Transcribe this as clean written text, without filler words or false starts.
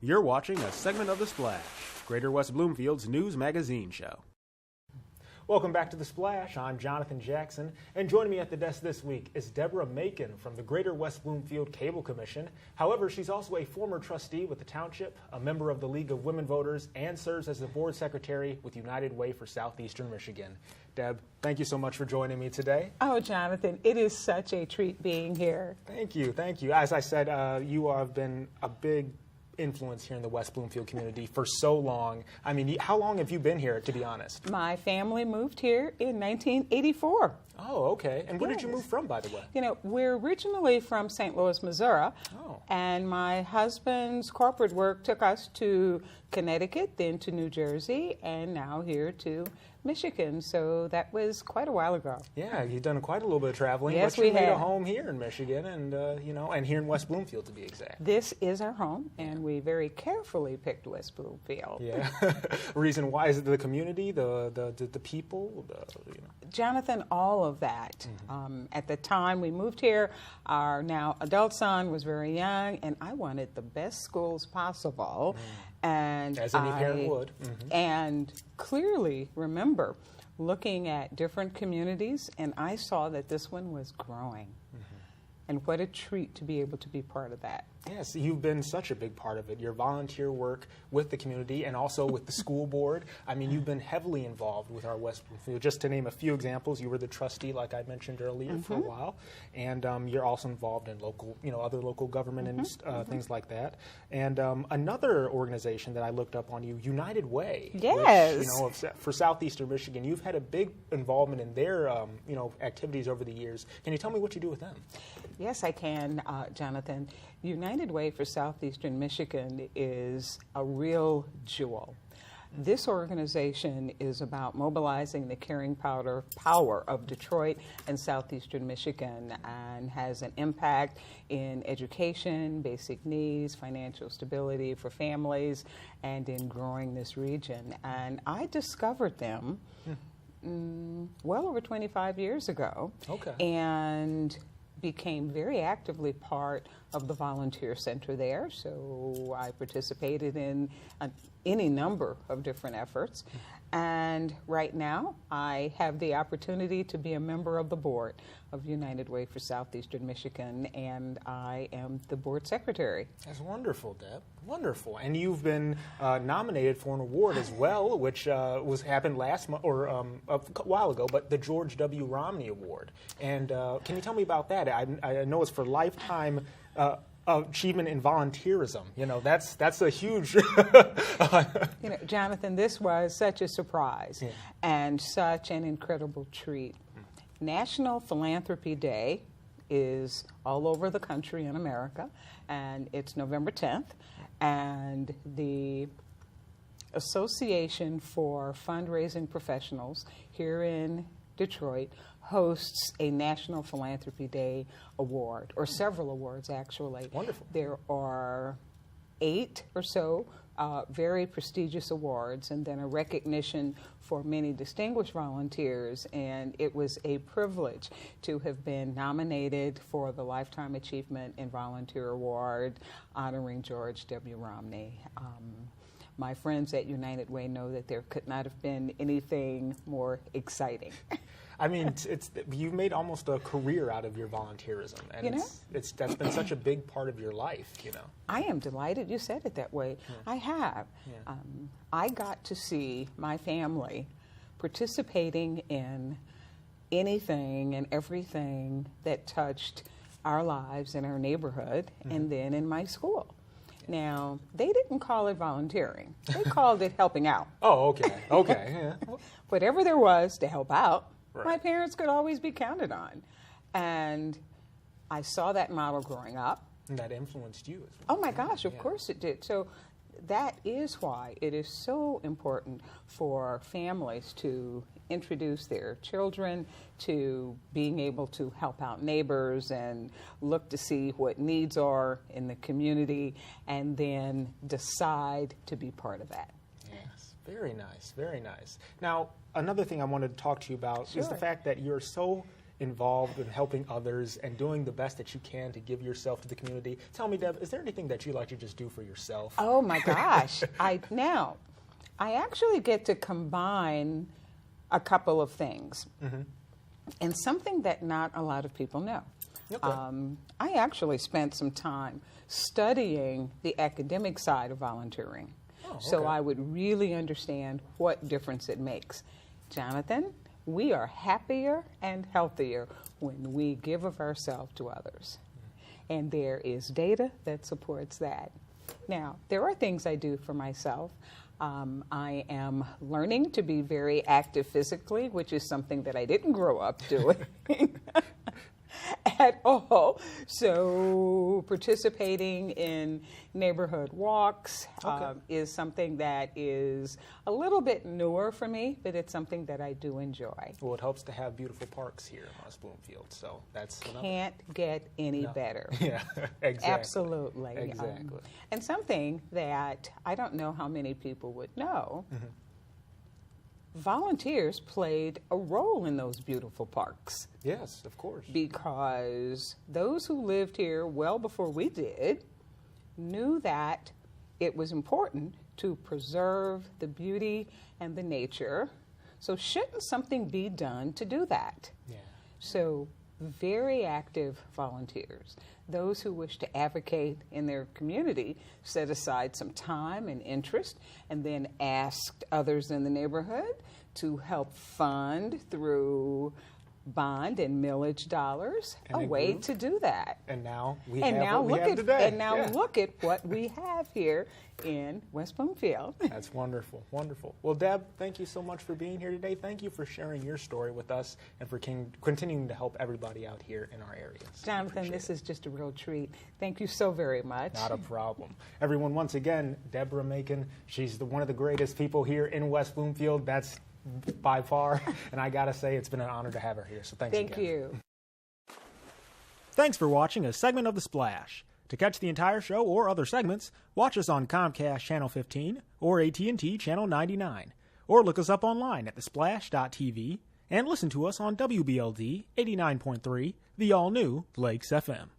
You're watching a segment of The Splash, Greater West Bloomfield's news magazine show. Welcome back to The Splash. I'm Jonathan Jackson, and joining me at the desk this week is Deborah Macon from the Greater West Bloomfield Cable Commission. However, she's also a former trustee with the township, a member of the League of Women Voters, and serves as the board secretary with United Way for Southeastern Michigan. Deb, thank you so much for joining me today. Oh, Jonathan, it is such a treat being here. Thank you, thank you. As I said, you have been a big influence here in the West Bloomfield community for so long. I mean, how long have you been here, to be honest? My family moved here in 1984. Oh, okay. And where did you move from, by the way? You know, we're originally from St. Louis, Missouri, and my husband's corporate work took us to Connecticut, then to New Jersey, and now here to Michigan. So that was quite a while ago. Yeah, you've done quite a little bit of traveling. Yes, but you we made have. a home here in Michigan, and and here in West Bloomfield, to be exact. This is our home, and we very carefully picked West Bloomfield. Yeah. Reason why? Is it the community, the people? Jonathan, all of that. At the time we moved here, our now adult son was very young, and I wanted the best schools possible. And as any parent would. And clearly remember looking at different communities, and I saw that this one was growing. And what a treat to be able to be part of that. Yes, you've been such a big part of it. Your volunteer work with the community and also with the school board. I mean, you've been heavily involved with our West Bloomfield. Just to name a few examples, you were the trustee, like I mentioned earlier, for a while, and you're also involved in local, other local government and things like that. And another organization that I looked up on you, United Way. Yes. Which, for Southeastern Michigan, you've had a big involvement in their, activities over the years. Can you tell me what you do with them? Yes, I can, Jonathan. United Way for Southeastern Michigan is a real jewel. This organization is about mobilizing the caring power of Detroit and Southeastern Michigan and has an impact in education, basic needs, financial stability for families, and in growing this region. And I discovered them well over 25 years ago. Okay. And became very actively part of the volunteer center there, so I participated in any number of different efforts. And right now, I have the opportunity to be a member of the board of United Way for Southeastern Michigan, and I am the board secretary. That's wonderful, Deb. Wonderful. And you've been nominated for an award as well, which happened last month or a while ago, but the George W. Romney Award. And can you tell me about that? I know it's for lifetime achievement in volunteerism. That's a huge. Jonathan, this was such a surprise and such an incredible treat. National Philanthropy Day is all over the country in America, and it's November 10th, and the Association for Fundraising Professionals here in Detroit hosts a National Philanthropy Day award, or several awards actually. Wonderful. There are 8 or so very prestigious awards, and then a recognition for many distinguished volunteers, and it was a privilege to have been nominated for the Lifetime Achievement in Volunteer Award honoring George W. Romney. My friends at United Way know that there could not have been anything more exciting. I mean, you've made almost a career out of your volunteerism, and that's been such a big part of your life. I am delighted you said it that way. I have. I got to see my family participating in anything and everything that touched our lives in our neighborhood, and then in my school. Now, they didn't call it volunteering. They called it helping out. Oh, okay. Okay. Yeah. Whatever there was to help out, right. My parents could always be counted on. And I saw that model growing up. And that influenced you as well. Oh, my gosh, of course it did. So that is why it is so important for families to introduce their children to being able to help out neighbors and look to see what needs are in the community and then decide to be part of that. Yes, very nice, very nice. Now, another thing I wanted to talk to you about is the fact that you're so involved in helping others and doing the best that you can to give yourself to the community. Tell me, Deb, is there anything that you like to just do for yourself? Oh my gosh. I actually get to combine a couple of things, and something that not a lot of people know. Okay. I actually spent some time studying the academic side of volunteering, so I would really understand what difference it makes. Jonathan, we are happier and healthier when we give of ourselves to others, and there is data that supports that. Now, there are things I do for myself. I am learning to be very active physically, which is something that I didn't grow up doing at all. So participating in neighborhood walks is something that is a little bit newer for me, but it's something that I do enjoy. Well, it helps to have beautiful parks here in West Bloomfield, so that's can't get any better. Yeah, exactly. Absolutely. Exactly. And something that I don't know how many people would know, volunteers played a role in those beautiful parks. Yes, of course. Because those who lived here well before we did knew that it was important to preserve the beauty and the nature. So shouldn't something be done to do that? Yeah. So very active volunteers. Those who wish to advocate in their community set aside some time and interest, and then asked others in the neighborhood to help fund through bond and millage dollars a way to do that. And now we have what we have today. And now look at what we have here in West Bloomfield. That's wonderful, wonderful. Well, Deb, thank you so much for being here today. Thank you for sharing your story with us and for continuing to help everybody out here in our areas. Jonathan, this is just a real treat. Thank you so very much. Not a problem. Everyone, once again, Deborah Macon, she's one of the greatest people here in West Bloomfield. That's by far, and I gotta say it's been an honor to have her here, so thanks again. Thank you. Thanks for watching a segment of The Splash. To catch the entire show or other segments, watch us on Comcast Channel 15 or AT&T Channel 99, or look us up online at thesplash.tv and listen to us on WBLD 89.3, the all-new Lakes FM.